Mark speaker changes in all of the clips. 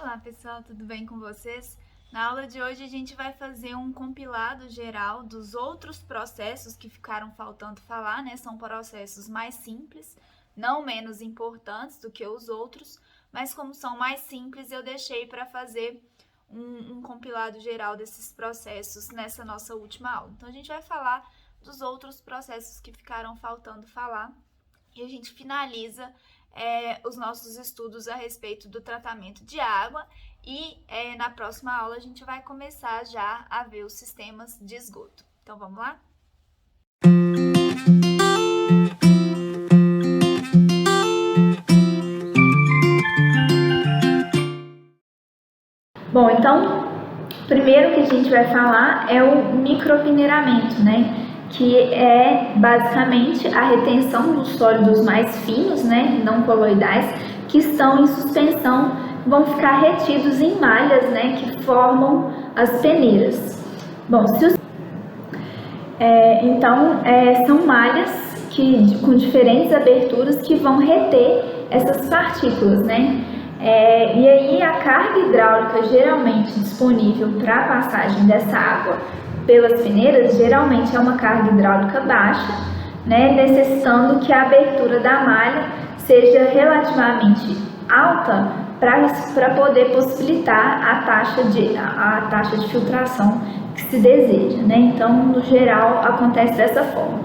Speaker 1: Olá pessoal, tudo bem com vocês? Na aula de hoje a gente vai fazer um compilado geral dos outros processos que ficaram faltando falar, né? São processos mais simples, não menos importantes do que os outros, mas como são mais simples eu deixei para fazer um compilado geral desses processos nessa nossa última aula. Então a gente vai falar dos outros processos que ficaram faltando falar e a gente finaliza os nossos estudos a respeito do tratamento de água e na próxima aula a gente vai começar já a ver os sistemas de esgoto. Então vamos lá? Bom, então, primeiro que a gente vai falar é o micropeneiramento, né? Que é basicamente a retenção dos sólidos mais finos, né, não coloidais, que estão em suspensão, vão ficar retidos em malhas, né, que formam as peneiras. Bom, são malhas com diferentes aberturas que vão reter essas partículas, né? E aí a carga hidráulica geralmente disponível para a passagem dessa água pelas peneiras geralmente é uma carga hidráulica baixa, né, necessitando que a abertura da malha seja relativamente alta para poder possibilitar a taxa de filtração que se deseja, né? Então, no geral, acontece dessa forma.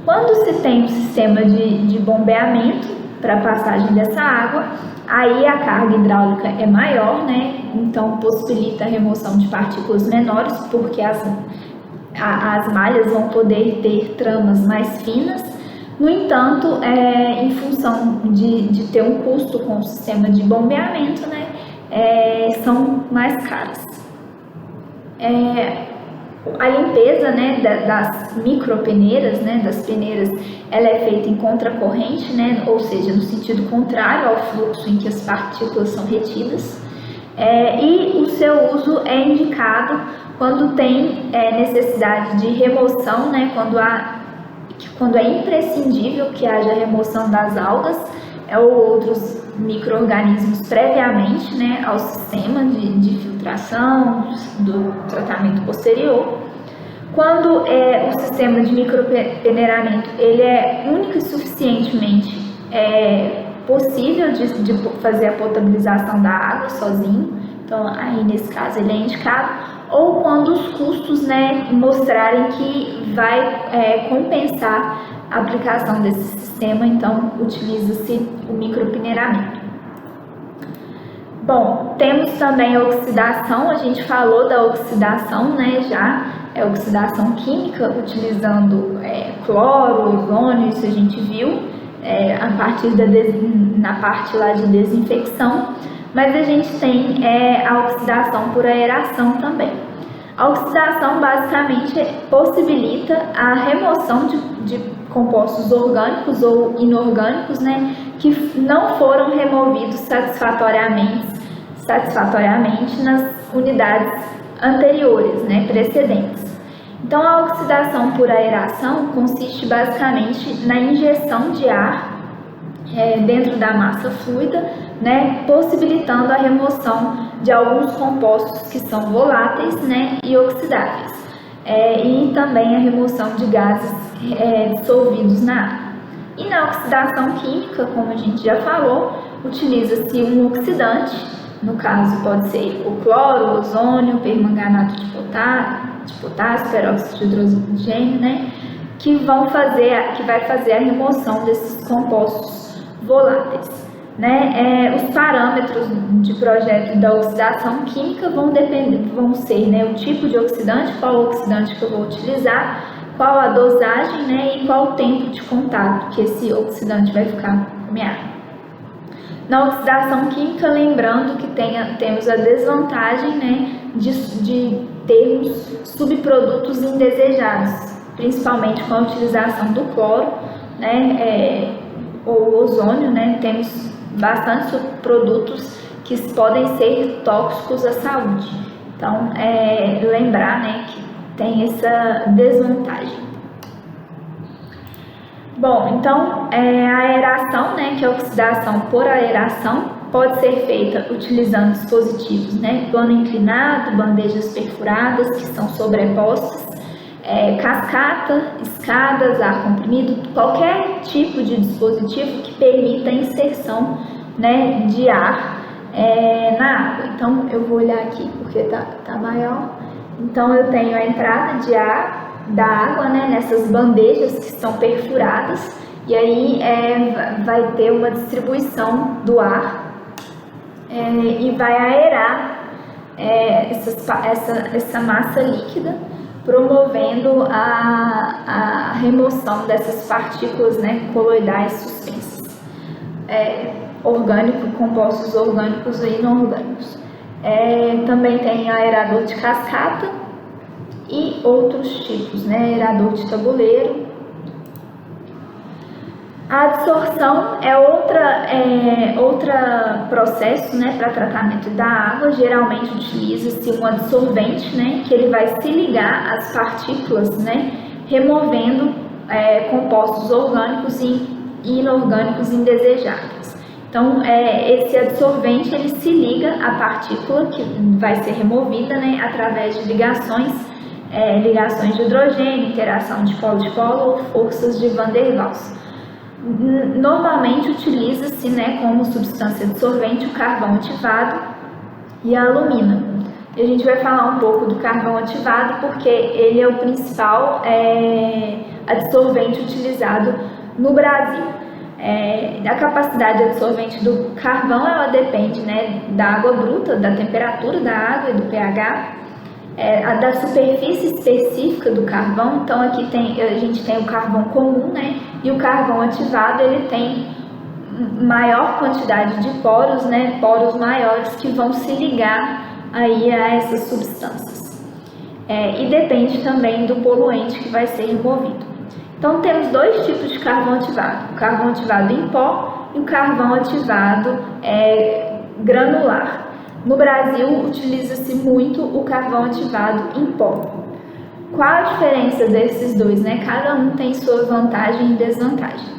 Speaker 1: Quando se tem um sistema de bombeamento para a passagem dessa água, aí a carga hidráulica é maior, né? Então possibilita a remoção de partículas menores, porque as malhas vão poder ter tramas mais finas. No entanto, em função de ter um custo com o sistema de bombeamento, né, são mais caras. A limpeza, né, das micropeneiras, né, das peneiras, ela é feita em contracorrente, né, ou seja, no sentido contrário ao fluxo em que as partículas são retidas, e o seu uso é indicado quando tem necessidade de remoção, né, quando é imprescindível que haja remoção das algas ou outros micro-organismos previamente, né, ao sistema de filtração, do tratamento posterior. Quando o sistema de micropeneiramento ele é único e suficientemente possível de fazer a potabilização da água sozinho, então aí nesse caso ele é indicado, ou quando os custos, né, mostrarem que vai compensar a aplicação desse sistema, então utiliza-se o micropeneiramento. Bom, temos também a oxidação, a gente falou da oxidação, né, já é oxidação química, utilizando cloro, ozônio, isso a gente viu a partir na parte lá de desinfecção, mas a gente tem a oxidação por aeração também. A oxidação basicamente possibilita a remoção de compostos orgânicos ou inorgânicos, né, que não foram removidos satisfatoriamente nas unidades anteriores, né, precedentes. Então, a oxidação por aeração consiste basicamente na injeção de ar dentro da massa fluida, né, possibilitando a remoção de alguns compostos que são voláteis, né, e oxidáveis, e também a remoção de gases dissolvidos na água. E na oxidação química, como a gente já falou, utiliza-se um oxidante, no caso pode ser o cloro, o ozônio, o permanganato de potássio, peróxido de hidrogênio, né, que vai fazer a remoção desses compostos voláteis. Né? Os parâmetros de projeto da oxidação química vão ser, né, o tipo de oxidante, qual oxidante que eu vou utilizar, qual a dosagem, né, e qual o tempo de contato que esse oxidante vai ficar com a minha água. Na oxidação química, lembrando que temos a desvantagem, né, de termos subprodutos indesejados, principalmente com a utilização do cloro, né, ou ozônio, né, temos bastante subprodutos que podem ser tóxicos à saúde. Então, lembrar, né, que tem essa desvantagem. Bom, então a aeração, né, que é a oxidação por aeração, pode ser feita utilizando dispositivos, né? Plano inclinado, bandejas perfuradas que são sobrepostas, cascata, escadas, ar comprimido, qualquer tipo de dispositivo que permita a inserção, né, de ar na água. Então eu vou olhar aqui porque tá maior. Então eu tenho a entrada de ar da água, né, nessas bandejas que estão perfuradas, e aí vai ter uma distribuição do ar e vai aerar essa massa líquida, promovendo a remoção dessas partículas, né, coloidais suspensas, compostos orgânicos e inorgânicos. Também tem aerador de cascata e outros tipos, né, aerador de tabuleiro. A adsorção é outro processo, né, para tratamento da água. Geralmente utiliza-se um adsorvente, né, que ele vai se ligar às partículas, né, removendo compostos orgânicos e inorgânicos indesejáveis. Então, esse adsorvente ele se liga à partícula que vai ser removida, né, através de ligações de hidrogênio, interação de polo ou forças de Van der Waals. Normalmente utiliza-se, né, como substância dissolvente o carvão ativado e a alumina. E a gente vai falar um pouco do carvão ativado porque ele é o principal adsorvente utilizado no Brasil. A capacidade adsorvente do carvão ela depende, né, da água bruta, da temperatura da água e do pH. Da superfície específica do carvão. Então aqui a gente tem o carvão comum, né, e o carvão ativado ele tem maior quantidade de poros, né, poros maiores que vão se ligar aí a essas substâncias. E depende também do poluente que vai ser removido. Então temos dois tipos de carvão ativado: o carvão ativado em pó e o carvão ativado granular. No Brasil, utiliza-se muito o carvão ativado em pó. Qual a diferença desses dois, né? Cada um tem sua vantagem e desvantagem.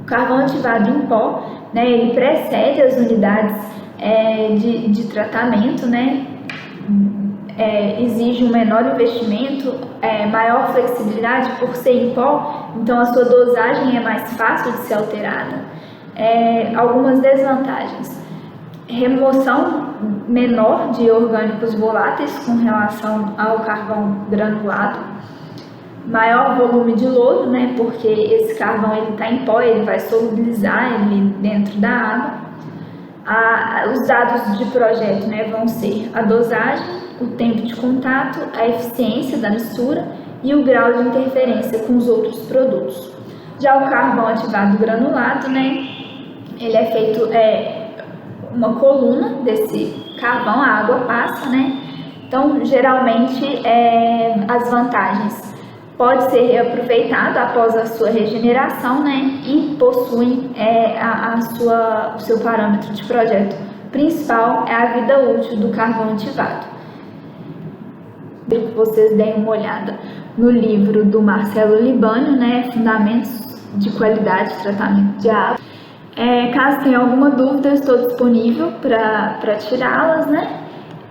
Speaker 1: O carvão ativado em pó, né, ele precede as unidades de tratamento, né? Exige um menor investimento, maior flexibilidade por ser em pó, então a sua dosagem é mais fácil de ser alterada. Algumas desvantagens: remoção menor de orgânicos voláteis com relação ao carvão granulado, maior volume de lodo, né, porque esse carvão ele está em pó, ele vai solubilizar ele dentro da água. Os dados de projeto, né, vão ser a dosagem, o tempo de contato, a eficiência da mistura e o grau de interferência com os outros produtos. Já o carvão ativado granulado, né, ele é feito uma coluna desse carvão, a água passa, né? Então, geralmente, as vantagens: pode ser reaproveitado após a sua regeneração, né? E possuem o seu parâmetro de projeto principal é a vida útil do carvão ativado. Quero que vocês deem uma olhada no livro do Marcelo Libânio, né? Fundamentos de qualidade de tratamento de água. Caso tenha alguma dúvida, eu estou disponível para tirá-las, né?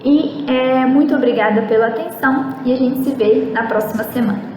Speaker 1: E muito obrigada pela atenção e a gente se vê na próxima semana.